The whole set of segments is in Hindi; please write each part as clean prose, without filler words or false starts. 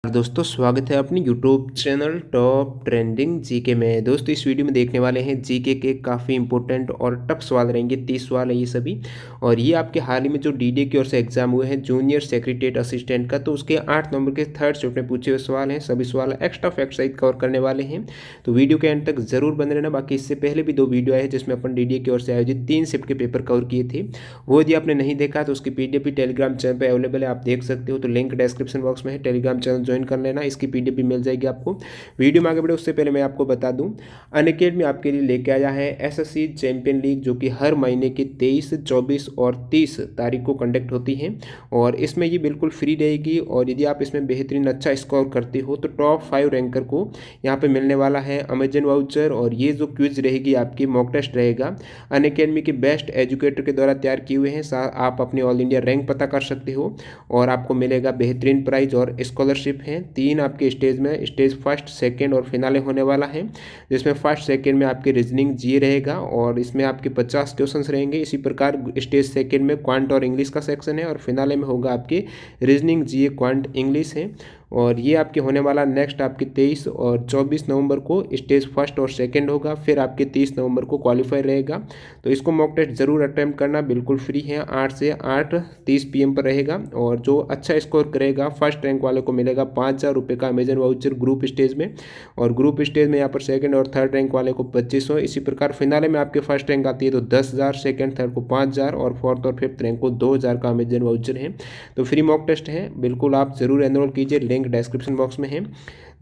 दोस्तों स्वागत है अपनी YouTube channel top trending GK में। दोस्तों इस वीडियो में देखने वाले हैं जीके के काफ़ी इंपॉर्टेंट और टफ सवाल रहेंगे। 30 सवाल है ये सभी, और ये आपके हाल ही में जो डीडीए की ओर से एग्जाम हुए हैं जूनियर सेक्रेटरीट असिस्टेंट का, तो उसके 8 नंबर के थर्ड शिफ्ट में पूछे हुए सवाल हैं। सभी सवाल एक्स्ट्रा फैक्ट सहित कवर करने वाले हैं, तो वीडियो के एंड तक जरूर बने रहना। बाकी इससे पहले भी 2 वीडियो आए जिसमें अपन डीडीए की ओर से आयोजित 3 शिफ्ट के पेपर कवर किए थे। वो यदि आपने नहीं देखा तो उसकी पीडीएफ भी टेलीग्राम चैनल पर अवेलेबल है, आप देख सकते हो। तो लिंक डिस्क्रिप्शन बॉक्स में है, टेलीग्राम चैनल ज्वाइन कर लेना, इसकी पीडीएफ भी मिल जाएगी आपको। वीडियो में आगे बढ़े उससे पहले मैं आपको बता दूं, अनअकैडमी आपके लिए लेके आया है एसएससी चैंपियन लीग, जो कि हर महीने की 23, 24 और 30 तारीख को कंडक्ट होती है, और इसमें ये बिल्कुल फ्री रहेगी। और यदि आप इसमें बेहतरीन अच्छा स्कोर करते हो तो टॉप 5 रैंकर को यहाँ पे मिलने वाला है अमेजन वाउचर। और ये जो क्विज रहेगी आपकी मॉक टेस्ट रहेगा, अनअकैडमी के बेस्ट एजुकेटर के द्वारा तैयार किए हुए हैं। आप अपने ऑल इंडिया रैंक पता कर सकते हो, और आपको मिलेगा बेहतरीन प्राइज और स्कॉलरशिप है। 3 आपके स्टेज में, स्टेज फर्स्ट, सेकंड और फिनाले होने वाला है, जिसमें फर्स्ट सेकंड में आपके रीजनिंग जीए रहेगा और इसमें आपके 50 क्वेश्चंस रहेंगे। इसी प्रकार स्टेज सेकंड में क्वांट और इंग्लिश का सेक्शन है, और फिनाले में होगा आपके रीजनिंग जीए क्वांट इंग्लिश है। और ये आपके होने वाला नेक्स्ट आपके 23 और 24 नवंबर को स्टेज फर्स्ट और सेकंड होगा, फिर आपके 30 नवंबर को क्वालिफाई रहेगा। तो इसको मॉक टेस्ट जरूर अटेम्प्ट करना, बिल्कुल फ्री है। 8 से 8:30 PM पर रहेगा, और जो अच्छा स्कोर करेगा फर्स्ट रैंक वाले को मिलेगा 5,000 रुपये का अमेजन वाउचर ग्रुप स्टेज में, और ग्रुप स्टेज में यहाँ पर सेकंड और थर्ड रैंक वाले को 2500। इसी प्रकार फिनाले में आपके फर्स्ट रैंक आती है तो 10,000, सेकंड थर्ड को 5,000 और फोर्थ और फिफ्थ रैंक को 2,000 का अमेजन वाउचर है। तो फ्री मॉक टेस्ट है, बिल्कुल आप जरूर एनरोल कीजिए, लिंक डिस्क्रिप्शन बॉक्स में है।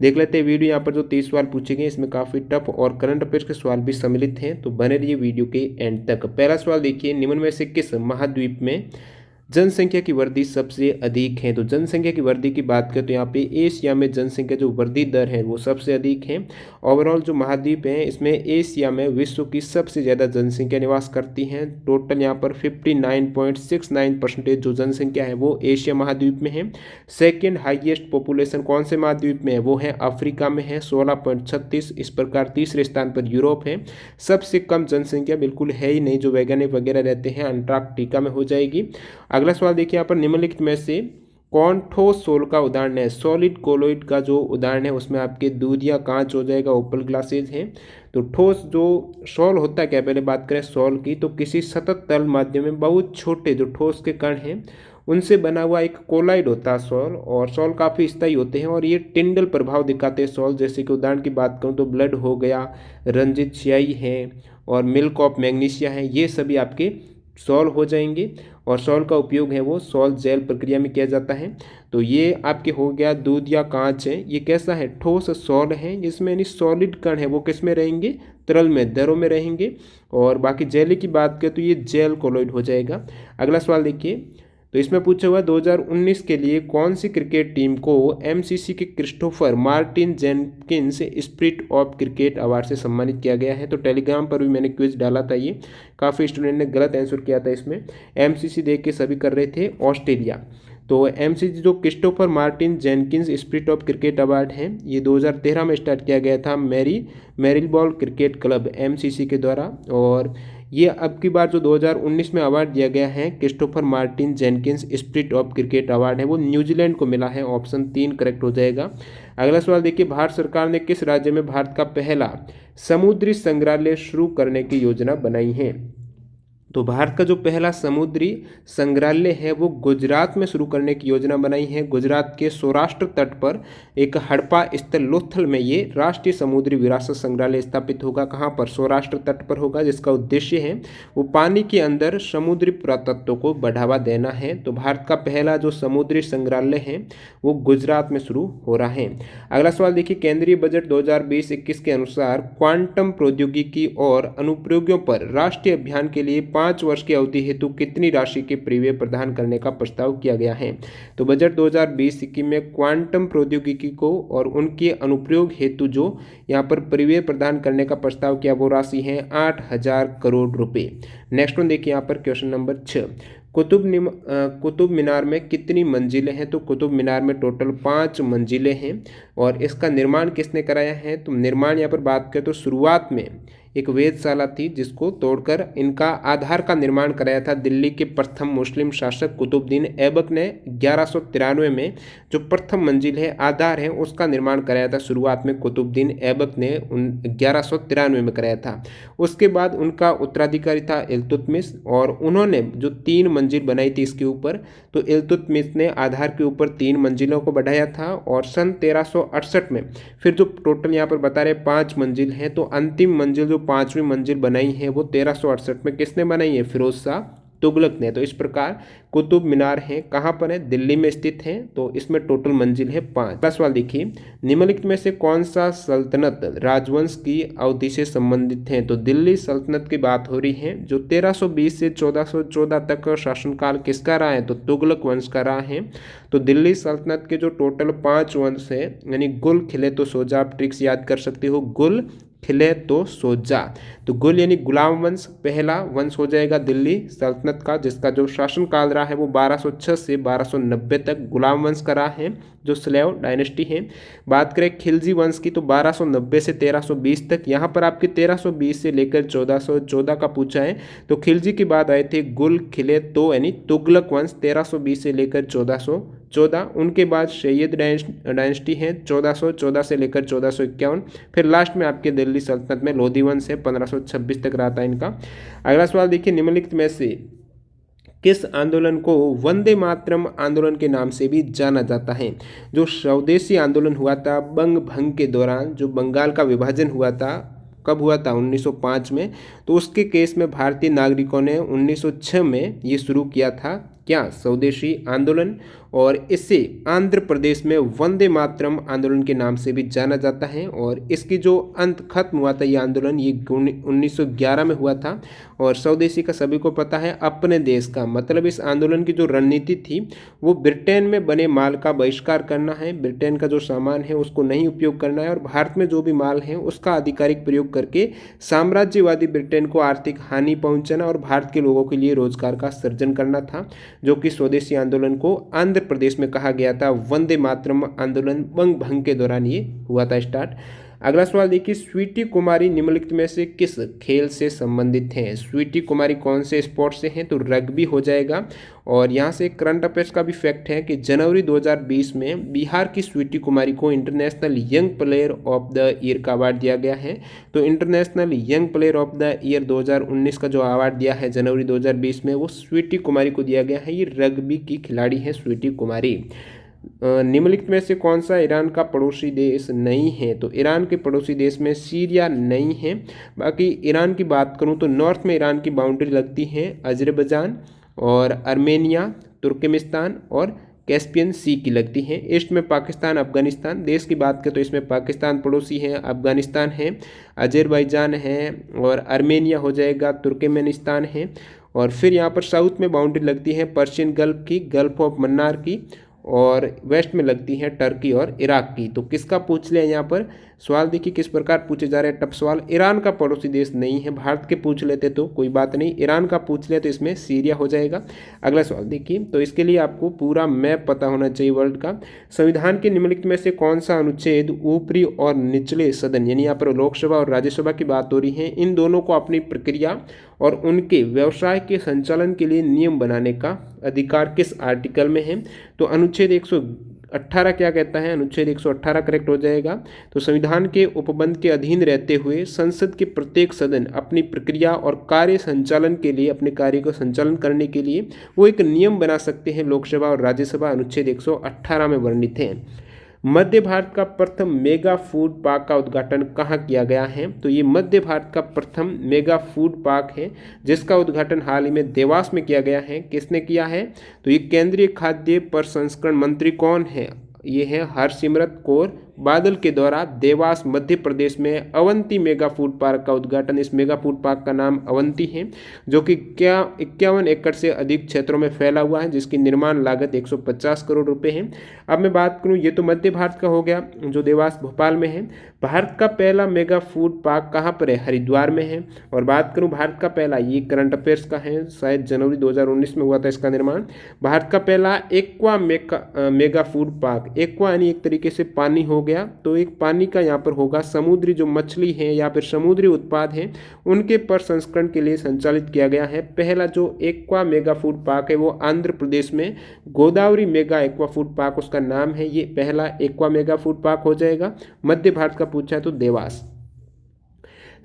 देख लेते हैं वीडियो। यहाँ पर जो 30 सवाल पूछे गए इसमें काफ़ी टफ और करंट अफेयर्स के सवाल भी सम्मिलित हैं, तो बने रहिए वीडियो के एंड तक। पहला सवाल देखिए, निम्न में से किस महाद्वीप में जनसंख्या की वृद्धि सबसे अधिक है? तो जनसंख्या की वृद्धि की बात करें तो यहाँ पे एशिया में जनसंख्या जो वृद्धि दर है वो सबसे अधिक है। ओवरऑल जो महाद्वीप है इसमें एशिया में विश्व की सबसे ज़्यादा जनसंख्या निवास करती हैं। टोटल यहाँ पर 59.69% जो जनसंख्या है वो एशिया महाद्वीप में है। सेकेंड हाईएस्ट पॉपुलेशन कौन से महाद्वीप में है? वो है अफ्रीका में है, 16.36। इस प्रकार तीसरे स्थान पर यूरोप है। सबसे कम जनसंख्या बिल्कुल है ही नहीं, जो वैज्ञानिक वगैरह रहते हैं, अंटार्कटिका में हो जाएगी। अगला सवाल देखिए, यहाँ पर निम्नलिखित में से कौन ठोस सोल का उदाहरण है? सॉलिड कोलोइड का जो उदाहरण है उसमें आपके दूध या कांच हो जाएगा, ओपल ग्लासेज है। तो ठोस जो सोल होता है क्या, पहले बात करें सोल की, तो किसी सतत तल माध्यम में बहुत छोटे जो ठोस के कण हैं उनसे बना हुआ एक कोलाइड होता है सोल, और सोल काफ़ी स्थायी होते हैं और ये टिंडल प्रभाव दिखाते हैं सोल। जैसे कि उदाहरण की बात करूँ तो ब्लड हो गया, रंजित स्याही है और मिल्क ऑफ मैग्नीशिया है, ये सभी आपके सॉल हो जाएंगे। और सॉल का उपयोग है वो सॉल जेल प्रक्रिया में किया जाता है। तो ये आपके हो गया दूध या कांच है, ये कैसा है? ठोस सॉल है, जिसमें यानी सॉलिड कण है वो किस में रहेंगे? तरल में, दरों में रहेंगे। और बाकी जेली की बात करें तो ये जेल कोलोइड हो जाएगा। अगला सवाल देखिए, तो इसमें पूछा हुआ 2019 के लिए कौन सी क्रिकेट टीम को एमसीसी के Christopher Martin Jenkins spirit of cricket award से सम्मानित किया गया है? तो टेलीग्राम पर भी मैंने क्विज डाला था, ये काफ़ी स्टूडेंट ने गलत आंसर किया था इसमें। एमसीसी देख के सभी कर रहे थे ऑस्ट्रेलिया। तो एमसीसी जो Christopher Martin Jenkins spirit of cricket award है, ये 2013 में स्टार्ट किया गया था मेरिलबॉल क्रिकेट क्लब एमसीसी के द्वारा। और ये अब की बार जो 2019 में अवार्ड दिया गया है Christopher Martin Jenkins spirit of cricket award है, वो न्यूजीलैंड को मिला है। ऑप्शन 3 करेक्ट हो जाएगा। अगला सवाल देखिए, भारत सरकार ने किस राज्य में भारत का पहला समुद्री संग्रहालय शुरू करने की योजना बनाई है? तो भारत का जो पहला समुद्री संग्रहालय है वो गुजरात में शुरू करने की योजना बनाई है। गुजरात के सौराष्ट्र तट पर एक हड़प्पा स्थल लोथल में ये राष्ट्रीय समुद्री विरासत संग्रहालय स्थापित होगा। कहाँ पर? सौराष्ट्र तट पर होगा, जिसका उद्देश्य है वो पानी के अंदर समुद्री पुरातत्व को बढ़ावा देना है। तो भारत का पहला जो समुद्री संग्रहालय है वो गुजरात में शुरू हो रहा है। अगला सवाल देखिए, केंद्रीय बजट 2020-21 के अनुसार क्वांटम प्रौद्योगिकी और अनुप्रयोगों पर राष्ट्रीय अभियान के लिए 5 वर्ष की अवधि हेतु कितनी राशि के प्रीव्यय प्रदान करने का प्रस्ताव किया गया है? तो बजट 2020-21 में क्वांटम प्रौद्योगिकी को और उनके अनुप्रयोग हेतु जो यहाँ पर प्रीव्यय प्रदान करने का प्रस्ताव किया वो राशि है 8,000 करोड़ रुपए। नेक्स्ट वन देखिए, यहाँ पर क्वेश्चन नंबर 6, कुतुब मीनार में कितनी मंजिलें हैं? तो कुतुब मीनार में टोटल 5 मंजिलें हैं। और इसका निर्माण किसने कराया है? तो निर्माण यहाँ पर बात करें तो शुरुआत में एक वेधशाला थी जिसको तोड़कर इनका आधार का निर्माण कराया था दिल्ली के प्रथम मुस्लिम शासक कुतुबुद्दीन ऐबक ने 1193 में। जो प्रथम मंजिल है आधार है उसका निर्माण कराया था शुरुआत में कुतुबुद्दीन ऐबक ने 1193 में कराया था। उसके बाद उनका उत्तराधिकारी था इल्तुतमिश और उन्होंने जो 3 मंजिल बनाई थी इसके ऊपर, तो इल्तुतमिश ने आधार के ऊपर 3 मंजिलों को बढ़ाया था और सन 1368 में फिर जो टोटल यहाँ पर बता रहे 5 मंजिल है, तो अंतिम मंजिल जो 5वीं मंजिल बनाई है वो 1368 में किसने बनाई है? फिरोज शाह तुगलक ने। तो इस प्रकार कुतुब मीनार है कहाँ पर है? दिल्ली में स्थित है। तो इसमें टोटल मंजिल है 5। अगला सवाल देखिए, निम्नलिखित में से कौन सा सल्तनत राजवंश की अवधि से संबंधित है? तो दिल्ली सल्तनत की बात हो रही है। जो 1320 से 1414 तक शासनकाल किसका रहा है? तो तुगलक वंश का रहा है। तो दिल्ली सल्तनत के जो टोटल 5 वंश है, यानी गुल खिले तो सोजा, आप ट्रिक्स याद कर सकते हो, गुल खिले तो सोजा। तो गुल यानी गुलाम वंश पहला वंश हो जाएगा दिल्ली सल्तनत का, जिसका जो शासन काल रहा है वो 1206 से 1290 तक गुलाम वंश का रहा है, जो स्लेव डायनेस्टी है। बात करें खिलजी वंश की तो 1290 से 1320 तक। यहाँ पर आपके 1320 से लेकर 1414 का पूछा है। तो खिलजी के बाद आए थे गुल खिले तो यानी तुगलक वंश 1320 से लेकर 1414। उनके बाद सैयद डायनेस्टी है 1414 से लेकर 1451। फिर लास्ट में आपके दिल्ली सल्तनत में लोधी वंश है 1526 तक रहा था इनका। अगला सवाल देखिए, निम्नलिखित में से किस आंदोलन को वंदे मातरम आंदोलन के नाम से भी जाना जाता है? जो स्वदेशी आंदोलन हुआ था बंग भंग के दौरान, जो बंगाल का विभाजन हुआ था, कब हुआ था? 1905 में। तो उसके केस में भारतीय नागरिकों ने 1906 में ये शुरू किया था, क्या? स्वदेशी आंदोलन। और इसे आंध्र प्रदेश में वंदे मातरम आंदोलन के नाम से भी जाना जाता है। और इसकी जो अंत खत्म हुआ था ये आंदोलन, ये 1911 में हुआ था। और स्वदेशी का सभी को पता है अपने देश का, मतलब इस आंदोलन की जो रणनीति थी वो ब्रिटेन में बने माल का बहिष्कार करना है, ब्रिटेन का जो सामान है उसको नहीं उपयोग करना है, और भारत में जो भी माल है उसका आधिकारिक प्रयोग करके साम्राज्यवादी ब्रिटेन को आर्थिक हानि पहुंचाना और भारत के लोगों के लिए रोजगार का सृजन करना था, जो कि स्वदेशी आंदोलन को आंध्र प्रदेश में कहा गया था। वंदे मातरम आंदोलन बंग भंग के दौरान ये हुआ था स्टार्ट। अगला सवाल देखिए, स्वीटी कुमारी निम्नलिखित में से किस खेल से संबंधित हैं? स्वीटी कुमारी कौन से स्पोर्ट से हैं? तो रग्बी हो जाएगा। और यहाँ से करंट अफेयर्स का भी फैक्ट है कि जनवरी 2020 में बिहार की स्वीटी कुमारी को international young player of the year का अवार्ड दिया गया है। तो international young player of the year 2019 का जो अवार्ड दिया है जनवरी 2020 में, वो स्वीटी कुमारी को दिया गया है। ये रग्बी की खिलाड़ी है स्वीटी कुमारी। निम्नलिखित में से कौन सा ईरान का पड़ोसी देश नहीं है? तो ईरान के पड़ोसी देश में सीरिया नहीं है। बाकी ईरान की बात करूं तो नॉर्थ में ईरान की बाउंड्री लगती है अजरबैजान और आर्मेनिया, तुर्कमेनिस्तान और कैस्पियन सी की लगती है। ईस्ट में पाकिस्तान, अफगानिस्तान। देश की बात करें तो इसमें पाकिस्तान पड़ोसी है, अफगानिस्तान है, अजरबैजान है और आर्मेनिया हो जाएगा, तुर्कमेनिस्तान है। और फिर यहाँ पर साउथ में बाउंड्री लगती है पर्शियन गल्फ की, गल्फ ऑफ मन्नार की, और वेस्ट में लगती है टर्की और इराक की। तो किसका पूछ लिया यहाँ पर सवाल? देखिए किस प्रकार पूछे जा रहे हैं टफ सवाल। ईरान का पड़ोसी देश नहीं है, भारत के पूछ लेते तो कोई बात नहीं, ईरान का पूछ ले तो इसमें सीरिया हो जाएगा। अगला सवाल देखिए, तो इसके लिए आपको पूरा मैप पता होना चाहिए वर्ल्ड का। संविधान के निम्नलिखित में से कौन सा अनुच्छेद ऊपरी और निचले सदन, यानी यहाँ पर लोकसभा और राज्यसभा की बात हो रही है, इन दोनों को अपनी प्रक्रिया और उनके व्यवसाय के संचालन के लिए नियम बनाने का अधिकार किस आर्टिकल में है? तो अनुच्छेद 118 क्या कहता है? अनुच्छेद 118 करेक्ट हो जाएगा। तो संविधान के उपबंध के अधीन रहते हुए संसद के प्रत्येक सदन अपनी प्रक्रिया और कार्य संचालन के लिए, अपने कार्य को संचालन करने के लिए वो एक नियम बना सकते हैं, लोकसभा और राज्यसभा अनुच्छेद 118 में वर्णित है। मध्य भारत का प्रथम मेगा फूड पार्क का उद्घाटन कहाँ किया गया है? तो ये मध्य भारत का प्रथम मेगा फूड पार्क है जिसका उद्घाटन हाल ही में देवास में किया गया है। किसने किया है? तो ये केंद्रीय खाद्य प्रसंस्करण मंत्री कौन है? ये है हरसिमरत कौर बादल के द्वारा देवास मध्य प्रदेश में अवंती मेगा फूड पार्क का उद्घाटन। इस मेगा फूड पार्क का नाम अवंती है, जो कि 51 एकड़ से अधिक क्षेत्रों में फैला हुआ है, जिसकी निर्माण लागत 150 करोड़ रुपए है। अब मैं बात करूं, ये तो मध्य भारत का हो गया जो देवास भोपाल में है। भारत का पहला मेगा फूड पार्क कहाँ पर है? हरिद्वार में है। और बात करूं भारत का पहला, ये करंट अफेयर्स का है, शायद जनवरी 2019 में हुआ था इसका निर्माण। भारत का पहला aqua mega food park, aqua यानी एक तरीके से पानी हो गया, तो एक पानी का यहाँ पर होगा, समुद्री जो मछली है या फिर समुद्री उत्पाद हैं उनके प्रसंस्करण के लिए संचालित किया गया है। पहला जो एक्वा मेगा फूड पार्क है वो आंध्र प्रदेश में Godavari mega aqua food park उसका नाम है, ये पहला एक्वा मेगा फूड पार्क हो जाएगा। मध्य भारत का पूछा है तो देवास।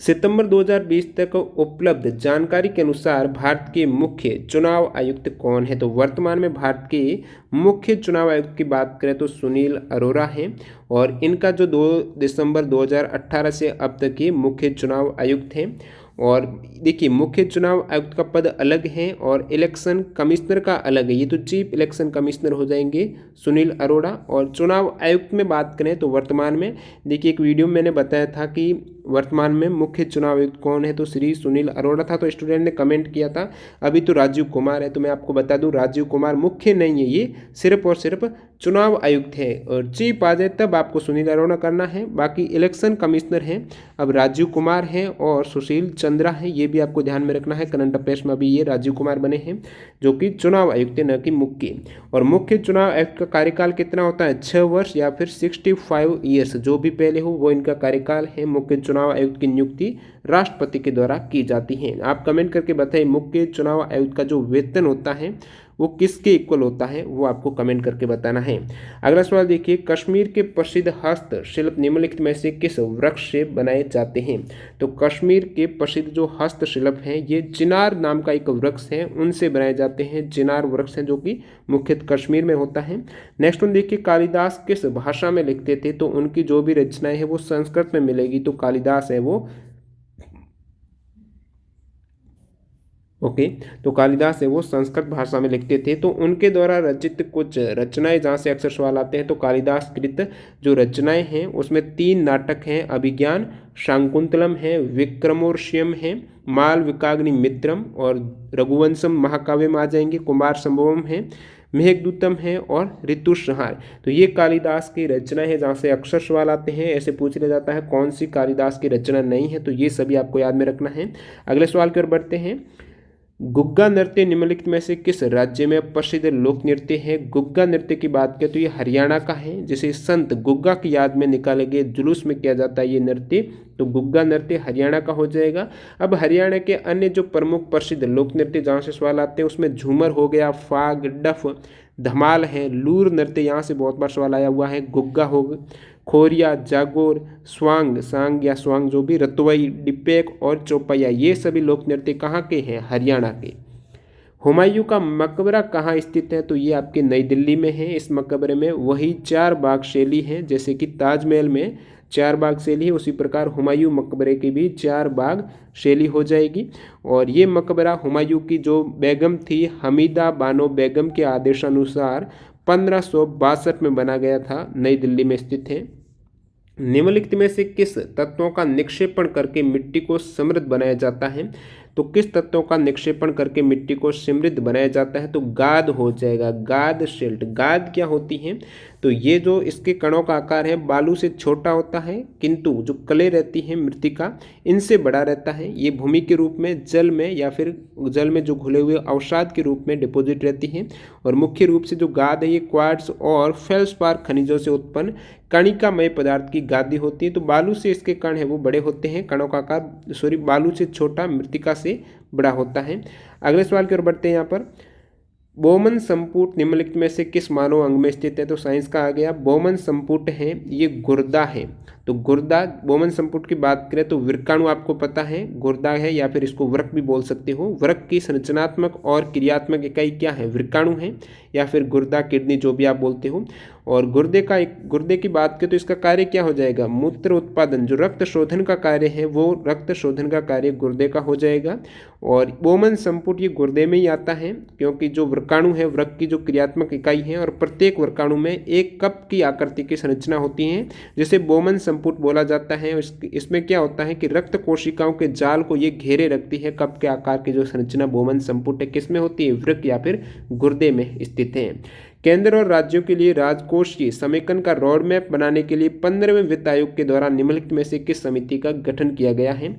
सितंबर 2020 तक उपलब्ध जानकारी के अनुसार भारत के मुख्य चुनाव आयुक्त कौन है? तो वर्तमान में भारत के मुख्य चुनाव आयुक्त की बात करें तो सुनील अरोड़ा हैं, और इनका जो 2 दिसंबर 2018 से अब तक ये मुख्य चुनाव आयुक्त हैं। और देखिए, मुख्य चुनाव आयुक्त का पद अलग है और इलेक्शन कमिश्नर का अलग है, ये तो चीफ इलेक्शन कमिश्नर हो जाएंगे सुनील अरोड़ा। और चुनाव आयुक्त में बात करें तो वर्तमान में देखिए, एक वीडियो में मैंने बताया था कि वर्तमान में मुख्य चुनाव आयुक्त कौन है, तो श्री सुनील अरोड़ा था, तो स्टूडेंट ने कमेंट किया था। अभी तो राजीव कुमार है, तो मैं आपको बता दूं राजीव कुमार मुख्य नहीं है, ये सिर्फ और सिर्फ चुनाव आयुक्त है, और चीफ आ जाए तब आपको सुनील अरोड़ा करना है। बाकी इलेक्शन कमिश्नर हैं अब राजीव कुमार हैं और सुशील चंद्रा है, ये भी आपको ध्यान में रखना है। करंट अफेयर्स में अभी ये राजीव कुमार बने हैं जो कि चुनाव आयुक्त है, न कि मुख्य। और मुख्य चुनाव आयुक्त का कार्यकाल कितना होता है? 6 वर्ष या फिर 65 ईयर्स, जो भी पहले हो वो इनका कार्यकाल है। मुख्य चुनाव आयुक्त की नियुक्ति राष्ट्रपति के द्वारा की जाती है। आप कमेंट करके बताइए मुख्य चुनाव आयुक्त का जो वेतन होता है वो किसके इक्वल होता है, वो आपको कमेंट करके बताना है। अगला सवाल देखिए, कश्मीर के प्रसिद्ध हस्तशिल्प निम्नलिखित में से किस वृक्ष से बनाए जाते हैं? तो कश्मीर के प्रसिद्ध जो हस्तशिल्प हैं ये चिनार नाम का एक वृक्ष है, उनसे बनाए जाते हैं। चिनार वृक्ष है जो कि मुख्यतः कश्मीर में होता है। नेक्स्ट वन देखिए, कालिदास किस भाषा में लिखते थे? तो उनकी जो भी रचनाएं हैं वो संस्कृत में मिलेगी, तो कालिदास है वो ओके तो कालिदास है वो संस्कृत भाषा में लिखते थे। तो उनके द्वारा रचित कुछ रचनाएं जहाँ से अक्सर सवाल आते हैं, तो कालिदास कृत जो रचनाएं हैं उसमें 3 नाटक हैं, अभिज्ञान शाकुंतलम है, विक्रमोर्वशीयम है, मालविकाग्नि मित्रम, और रघुवंशम महाकाव्य में आ जाएंगे, कुमार संभवम है, मेघदूतम है और ऋतुसंहार। तो ये कालिदास की रचना है जहाँ से अक्सर सवाल आते हैं। ऐसे पूछ लिया जाता है कौन सी कालिदास की रचना नहीं है, तो ये सभी आपको याद में रखना है। अगले सवाल की ओर बढ़ते हैं, गुग्गा नृत्य निम्नलिखित में से किस राज्य में प्रसिद्ध लोक नृत्य है? गुग्गा नृत्य की बात करें तो ये हरियाणा का है, जिसे संत गुग्गा की याद में निकाले गए जुलूस में किया जाता है ये नृत्य, तो गुग्गा नृत्य हरियाणा का हो जाएगा। अब हरियाणा के अन्य जो प्रमुख प्रसिद्ध लोक नृत्य जहाँ से सवाल आते हैं उसमें झूमर हो गया, फाग, डफ, धमाल है, लूर नृत्य यहाँ से बहुत बार सवाल आया हुआ है, गुग्गा हो, खोरिया, जागोर, स्वांग, सांग या स्वांग जो भी, रतवई, डिप्पेक और चौपैया, ये सभी लोक नृत्य कहाँ के हैं? हरियाणा के। हुमायूं का मकबरा कहाँ स्थित है? तो ये आपके नई दिल्ली में है। इस मकबरे में वही 4 बाग शैली है, जैसे कि ताजमहल में 4 बाग शैली है, उसी प्रकार हुमायूं मकबरे की भी 4 बाग शैली हो जाएगी। और ये मकबरा हुमायूं की जो बेगम थी हमीदा बानो बेगम के आदेशानुसार 1562 में बना गया था, नई दिल्ली में स्थित है। निम्नलिखित में से किस तत्वों का निक्षेपण करके मिट्टी को समृद्ध बनाया जाता है? तो किस तत्वों का निक्षेपण करके मिट्टी को समृद्ध बनाया जाता है? तो गाद हो जाएगा, गाद सिल्ट। गाद क्या होती है? तो ये जो इसके कणों का आकार है बालू से छोटा होता है, किंतु जो कले रहती हैं मृत्तिका इनसे बड़ा रहता है। ये भूमि के रूप में, जल में या फिर जल में जो घुले हुए अवसाद के रूप में डिपॉजिट रहती हैं। और मुख्य रूप से जो गाद है ये क्वार्ट्ज और फेल्सपार खनिजों से उत्पन्न कणिकामय पदार्थ की गादी होती है। तो बालू से इसके कण है वो बड़े होते हैं, कणों का आकार बालू से छोटा, मृत्तिका से बड़ा होता है। अगले सवाल की ओर बढ़ते हैं। यहाँ पर बोमन संपुट निम्नलिखित में से किस मानव अंग में स्थित है? तो साइंस का आ गया, बोमन संपुट है ये गुर्दा है। तो गुर्दा, बोमन संपुट की बात करें तो वृक्काणु आपको पता है गुर्दा है, या फिर इसको वृक्क भी बोल सकते हो। वृक्क की संरचनात्मक और क्रियात्मक इकाई क्या है? वृक्काणु है, या फिर गुर्दा, किडनी, जो भी आप बोलते हो। और गुर्दे की बात करें तो इसका कार्य क्या हो जाएगा? मूत्र उत्पादन, जो रक्त शोधन का कार्य है वो रक्त शोधन का कार्य गुर्दे का हो जाएगा। और बोमन संपुट ये गुर्दे में ही आता है, क्योंकि जो वृक्काणु है वृक्क की जो क्रियात्मक इकाई है, और प्रत्येक वृक्काणु में एक कप की आकृति की संरचना होती है, जिसे बोमन संपुट बोला जाता है। इसमें क्या होता है कि रक्त कोशिकाओं के जाल को ये घेरे रखती है। कप के आकार की जो संरचना बोमन संपुट है किसमें होती है? वृक्क या फिर गुर्दे में स्थित है। केंद्र और राज्यों के लिए राजकोषीय समेकन का रोड मैप बनाने के लिए 15वें वित्त आयोग के द्वारा निम्नलिखित में से किस समिति का गठन किया गया है?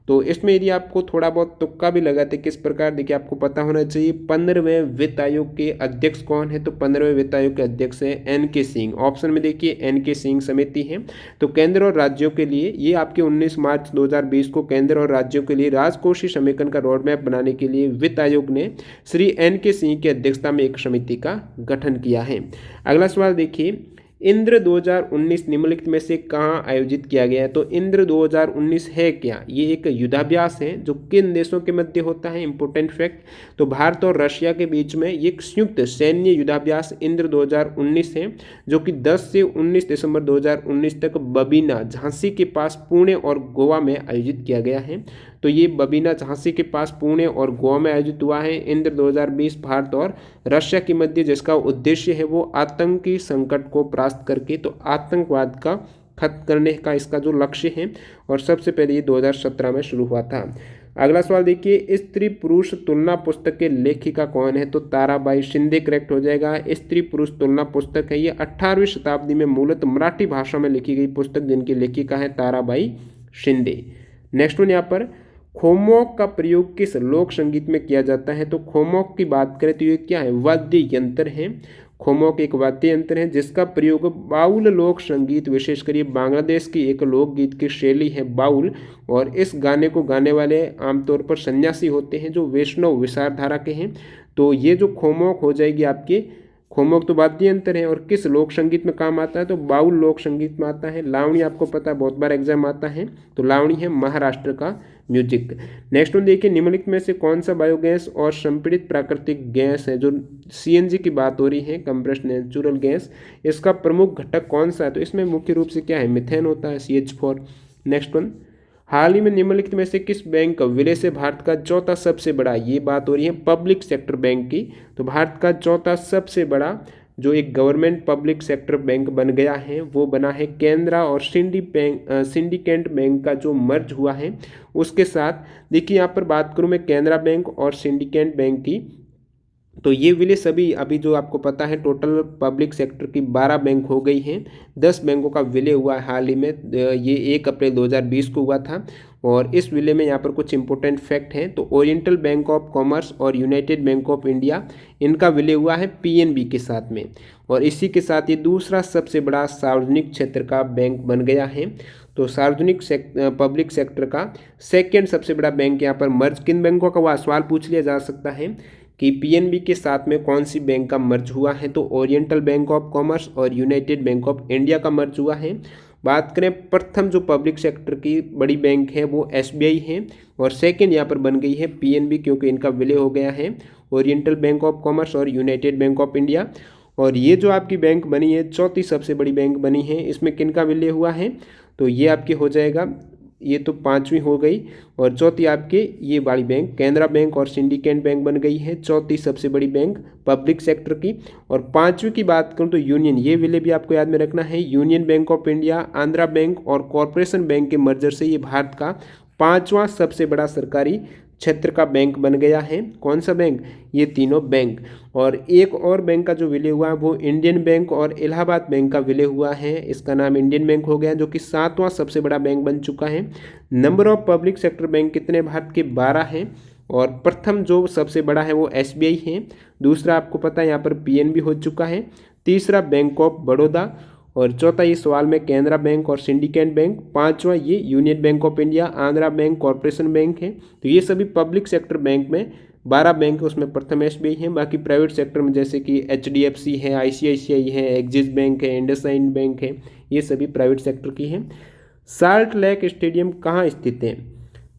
तो इसमें यदि आपको थोड़ा बहुत तुक्का भी लगाते किस प्रकार, देखिए आपको पता होना चाहिए 15वें वित्त आयोग के अध्यक्ष कौन है, तो 15वें वित्त आयोग के अध्यक्ष है एन.के. सिंह। ऑप्शन में देखिए एन.के. सिंह समिति है। तो केंद्र और राज्यों के लिए ये आपके 19 मार्च 2020 को केंद्र और राज्यों के लिए राजकोषीय समेकन का रोड मैप बनाने के लिए वित्त आयोग ने श्री एन.के. सिंह की अध्यक्षता में एक समिति का गठन किया है। अगला सवाल देखिए, इंद्र 2019 निम्नलिखित में से कहाँ आयोजित किया गया है, तो इंद्र 2019 है क्या, ये एक युद्धाभ्यास है जो किन देशों के मध्य होता है, इंपोर्टेंट फैक्ट, तो भारत और रशिया के बीच में ये एक संयुक्त सैन्य युद्धाभ्यास इंद्र 2019 है, जो कि 10 से 19 दिसंबर 2019 तक बबीना झांसी के पास पुणे और गोवा में आयोजित किया गया है। तो ये बबीना झांसी के पास पुणे और गोवा में आयोजित हुआ है इंद्र 2020 भारत और रशिया के मध्य, जिसका उद्देश्य है वो आतंकी संकट को परास्त करके, तो आतंकवाद का खत्म करने का इसका जो लक्ष्य है, और सबसे पहले ये 2017 में शुरू हुआ था। अगला सवाल देखिए, स्त्री पुरुष तुलना पुस्तक के लेखिका कौन है, तो ताराबाई शिंदे करेक्ट हो जाएगा। स्त्री पुरुष तुलना पुस्तक है, ये 18वीं शताब्दी में मूलतः मराठी भाषा में लिखी गई पुस्तक, जिनकी लेखिका है ताराबाई शिंदे। नेक्स्ट वन यहाँ पर, खोमोक का प्रयोग किस लोक संगीत में किया जाता है, तो खोमोक की बात करें तो ये क्या है, वाद्य यंत्र है। खोमोक एक वाद्य यंत्र है जिसका प्रयोग बाउल लोक संगीत, विशेषकर ये बांग्लादेश की एक लोकगीत की शैली है बाउल, और इस गाने को गाने वाले आमतौर पर सन्यासी होते हैं जो वैष्णव विचारधारा के हैं। तो ये जो खोमोक हो जाएगी आपकी, खोमोक तो वाद्य यंत्र है और किस लोक संगीत में काम आता है, तो बाउल लोक संगीत में आता है। लावणी आपको पता है बहुत बार एग्जाम आता है, तो लावणी है महाराष्ट्र का म्यूजिक। नेक्स्ट वन देखिए, निम्नलिखित में से कौन सा बायोगैस और संपीड़ित प्राकृतिक गैस है, जो सीएनजी की बात हो रही है, कंप्रेस्ड नेचुरल गैस, इसका प्रमुख घटक कौन सा है, तो इसमें मुख्य रूप से क्या है, मिथेन होता है, CH4। नेक्स्ट वन, हाल ही में निम्नलिखित में से किस बैंक का विलय से भारत का चौथा सबसे बड़ा, ये बात हो रही है पब्लिक सेक्टर बैंक की, तो भारत का चौथा सबसे बड़ा जो एक गवर्नमेंट पब्लिक सेक्टर बैंक बन गया है वो बना है केनरा और सिंडिकेट बैंक का जो मर्ज हुआ है उसके साथ। देखिए यहाँ पर बात करूँ मैं केनरा बैंक और सिंडिकेट बैंक की, तो ये विलय सभी अभी जो आपको पता है टोटल पब्लिक सेक्टर की 12 बैंक हो गई हैं, 10 बैंकों का विलय हुआ है हाल ही में, ये 1 अप्रैल 2020 को हुआ था। और इस विलय में यहाँ पर कुछ इंपॉर्टेंट फैक्ट हैं, तो ओरिएंटल बैंक ऑफ कॉमर्स और यूनाइटेड बैंक ऑफ इंडिया, इनका विलय हुआ है पीएनबी के साथ में, और इसी के साथ ये दूसरा सबसे बड़ा सार्वजनिक क्षेत्र का बैंक बन गया है। तो सार्वजनिक पब्लिक सेक्टर का सेकेंड सबसे बड़ा बैंक यहाँ पर मर्ज किन बैंकों का हुआ, सवाल पूछ लिया जा सकता है कि पीएनबी के साथ में कौन सी बैंक का मर्ज हुआ है, तो ओरिएंटल बैंक ऑफ कॉमर्स और यूनाइटेड बैंक ऑफ इंडिया का मर्ज हुआ है। बात करें प्रथम जो पब्लिक सेक्टर की बड़ी बैंक है वो एसबीआई है, और सेकंड यहाँ पर बन गई है पीएनबी, क्योंकि इनका विलय हो गया है ओरिएंटल बैंक ऑफ कॉमर्स और यूनाइटेड बैंक ऑफ इंडिया। और ये जो आपकी बैंक बनी है चौथी सबसे बड़ी बैंक बनी है, इसमें किन का विलय हुआ है, तो ये आपके हो जाएगा, ये तो पांचवी हो गई, और चौथी आपके ये बड़ी बैंक कैनरा बैंक और सिंडिकेट बैंक बन गई है चौथी सबसे बड़ी बैंक पब्लिक सेक्टर की। और पांचवी की बात करूं तो यूनियन, ये विलय भी आपको याद में रखना है, union bank of India, Andhra bank और कॉरपोरेशन बैंक के मर्जर से ये भारत का पांचवा सबसे बड़ा सरकारी क्षेत्र का बैंक बन गया है। कौन सा बैंक, ये तीनों बैंक। और एक और बैंक का जो विलय हुआ है वो इंडियन बैंक और इलाहाबाद बैंक का विलय हुआ है, इसका नाम इंडियन बैंक हो गया, जो कि सातवां सबसे बड़ा बैंक बन चुका है। Number of public sector bank कितने भारत के, 12 हैं, और प्रथम जो सबसे बड़ा है वो एसबीआई है, दूसरा आपको पता है यहाँ पर पीएनबी हो चुका है, तीसरा बैंक ऑफ बड़ौदा, और चौथा ये सवाल में कैनरा बैंक और सिंडिकेट बैंक, पांचवा ये union bank of India, Andhra bank, corporation bank है। तो ये सभी पब्लिक सेक्टर बैंक में 12 बैंक है, उसमें प्रथम एसबीआई है। बाकी प्राइवेट सेक्टर में जैसे कि एचडीएफसी है, आईसीआईसीआई है, एक्सिस बैंक है, इंडसइंड बैंक है, ये सभी प्राइवेट सेक्टर की हैं। साल्ट लेक स्टेडियम कहाँ स्थित है,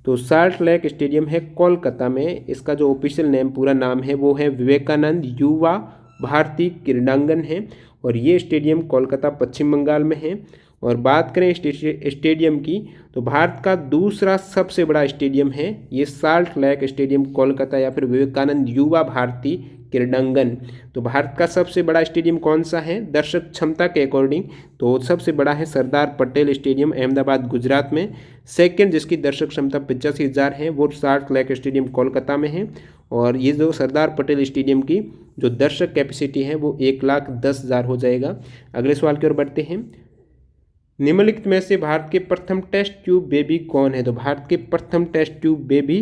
तो साल्ट लेक स्टेडियम है कोलकाता में, इसका जो ऑफिशियल नेम पूरा नाम है वो है विवेकानंद युवा भारती क्रीडांगन है, और ये स्टेडियम कोलकाता पश्चिम बंगाल में है। और बात करें स्टेडियम की, तो भारत का दूसरा सबसे बड़ा स्टेडियम है ये साल्ट लेक स्टेडियम कोलकाता, या फिर विवेकानंद युवा भारती क्रीडांगन। तो भारत का सबसे बड़ा स्टेडियम कौन सा है दर्शक क्षमता के अकॉर्डिंग, तो सबसे बड़ा है सरदार पटेल स्टेडियम अहमदाबाद गुजरात में। सेकंड जिसकी दर्शक क्षमता 85,000 है वो साल्ट लेक स्टेडियम कोलकाता में है, और ये जो सरदार पटेल स्टेडियम की जो दर्शक कैपेसिटी है वो 1,10,000 हो जाएगा। अगले सवाल की ओर बढ़ते हैं। निम्नलिखित में से भारत के प्रथम टेस्ट ट्यूब बेबी कौन है? तो भारत के प्रथम टेस्ट ट्यूब बेबी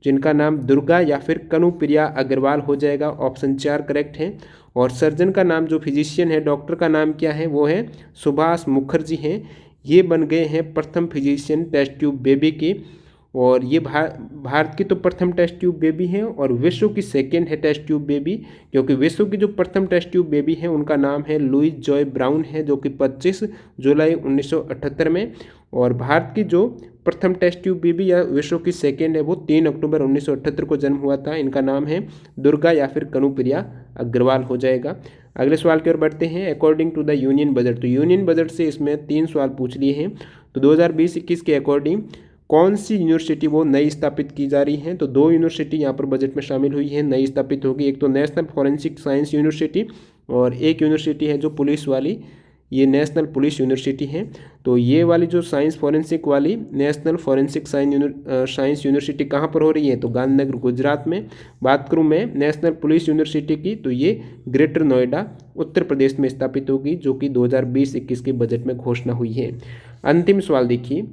जिनका नाम दुर्गा या फिर कनुप्रिया अग्रवाल हो जाएगा। ऑप्शन 4 करेक्ट है। और सर्जन का नाम, जो फिजिशियन है, डॉक्टर का नाम क्या है? वो है सुभाष मुखर्जी हैं। ये बन गए हैं प्रथम फिजिशियन टेस्ट ट्यूब बेबी के। और ये भारत की तो प्रथम टेस्ट ट्यूब बेबी है और विश्व की सेकेंड है टेस्ट ट्यूब बेबी, क्योंकि विश्व की जो प्रथम टेस्ट ट्यूब बेबी है उनका नाम है लुइस जॉय ब्राउन है, जो कि 25 जुलाई 1978 में। और भारत की जो प्रथम टेस्ट ट्यूब बेबी या विश्व की सेकेंड है वो 3 अक्टूबर 1978 को जन्म हुआ था। इनका नाम है दुर्गा या फिर कनुप्रिया अग्रवाल हो जाएगा। अगले सवाल की ओर बढ़ते हैं। According to the union budget, तो यूनियन बजट से इसमें 3 सवाल पूछ लिए हैं। तो 2020-21 के अकॉर्डिंग कौन सी यूनिवर्सिटी वो नई स्थापित की जा रही हैं? तो 2 यूनिवर्सिटी यहाँ पर बजट में शामिल हुई है, नई स्थापित होगी। एक तो नेशनल फॉरेंसिक साइंस यूनिवर्सिटी और एक यूनिवर्सिटी है जो पुलिस वाली, ये नेशनल पुलिस यूनिवर्सिटी है। तो ये वाली जो साइंस फॉरेंसिक वाली नेशनल फॉरेंसिक साइंस यूनिवर्सिटी कहाँ पर हो रही है? तो गांधीनगर गुजरात में। बात करूँ मैं नेशनल पुलिस यूनिवर्सिटी की, तो ये ग्रेटर नोएडा उत्तर प्रदेश में स्थापित होगी, जो कि 2020-21 के बजट में घोषणा हुई है। अंतिम सवाल देखिए,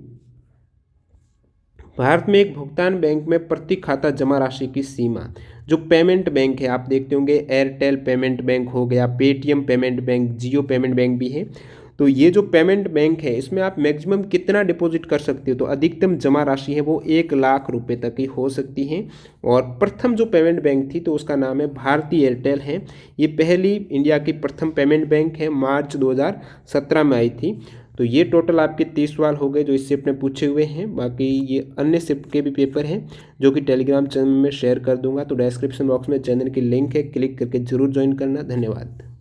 भारत में एक भुगतान बैंक में प्रति खाता जमा राशि की सीमा, जो पेमेंट बैंक है, आप देखते होंगे एयरटेल पेमेंट बैंक हो गया, पेटीएम पेमेंट बैंक, जियो पेमेंट बैंक भी है। तो ये जो पेमेंट बैंक है इसमें आप मैक्सिमम कितना डिपॉजिट कर सकते हो? तो अधिकतम जमा राशि है वो 1 लाख रुपए तक की हो सकती है। और प्रथम जो पेमेंट बैंक थी तो उसका नाम है भारतीय एयरटेल है। ये पहली इंडिया की प्रथम पेमेंट बैंक है, मार्च 2017 में आई थी। तो ये टोटल आपके 30 सवाल हो गए जो इस शिफ्ट में पूछे हुए हैं। बाकी ये अन्य शिफ्ट के भी पेपर हैं जो कि टेलीग्राम चैनल में शेयर कर दूंगा। तो डिस्क्रिप्शन बॉक्स में चैनल की लिंक है, क्लिक करके जरूर ज्वाइन करना। धन्यवाद।